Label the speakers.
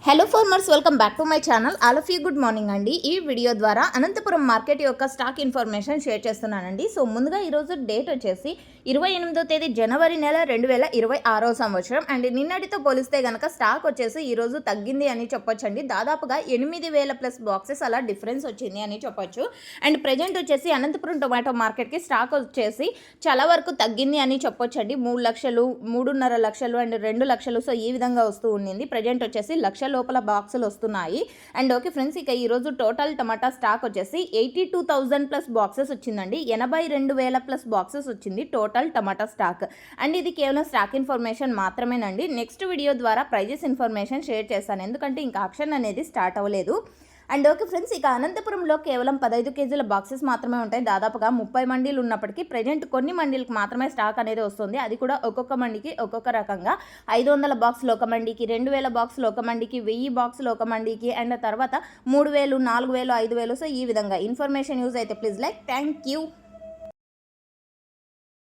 Speaker 1: Hello farmers, welcome back to my channel. All of you good morning అండి. ఈ video ద్వారా Anantapuram market యొక్క stock information share చేస్తున్నానండి. So ముందుగా ఈరోజు డేట్ వచ్చేసి 28వ తేదీ జనవరి నెల 2026 సంవత్సరం. అండ్ నిన్నటితో పోలిస్తే కనుక స్టాక్ వచ్చేసి ఈరోజు తగ్గింది అని చెప్పొచ్చండి. దాదాపుగా 8,000 ప్లస్ బాక్సెస్ అలా డిఫరెన్స్ వచ్చింది అని చెప్పొచ్చు. అండ్ ప్రజెంట్ వచ్చేసి అనంతపురం టొమాటో మార్కెట్కి స్టాక్ వచ్చేసి చాలా వరకు తగ్గింది అని చెప్పొచ్చండి. 3 లక్షలు, 3.5 లక్షలు అండ్ 2 లక్షలు, సో ఈ విధంగా వస్తూ ఉండింది. ప్రజెంట్ వచ్చేసి లక్ష లోపల బాక్సులు వస్తున్నాయి. అండ్ ఓకే ఫ్రెండ్స్, ఇక ఈరోజు టోటల్ టమాటా స్టాక్ వచ్చేసి 82,000 ప్లస్ బాక్సెస్ వచ్చిందండి. 82,000 ప్లస్ బాక్సెస్ వచ్చింది టోటల్ టమాటా స్టాక్. అండ్ ఇది కేవలం స్టాక్ ఇన్ఫర్మేషన్ మాత్రమేనండి. నెక్స్ట్ వీడియో ద్వారా ప్రైజెస్ ఇన్ఫర్మేషన్ షేర్ చేస్తాను, ఎందుకంటే ఇంకా ఆక్షన్ అనేది స్టార్ట్ అవ్వలేదు. అండ్ ఓకే ఫ్రెండ్స్, ఇక అనంతపురంలో కేవలం 15 కేజీల బాక్సెస్ మాత్రమే ఉంటాయి. దాదాపుగా 30 మండీలు ఉన్నప్పటికీ ప్రజెంట్ కొన్ని మండీలకు మాత్రమే స్టాక్ అనేది వస్తుంది. అది కూడా ఒక్కొక్క మండికి ఒక్కొక్క రకంగా 500 బాక్సులు ఒక మండికి, 2,000 బాక్సులు ఒక మండికి, 1000 బాక్సులు ఒక మండికి, అండ్ తర్వాత 3,000, 4,000, 5,000. సో ఈ విధంగా ఇన్ఫర్మేషన్ యూజ్ అయితే ప్లీజ్ లైక్. Thank you.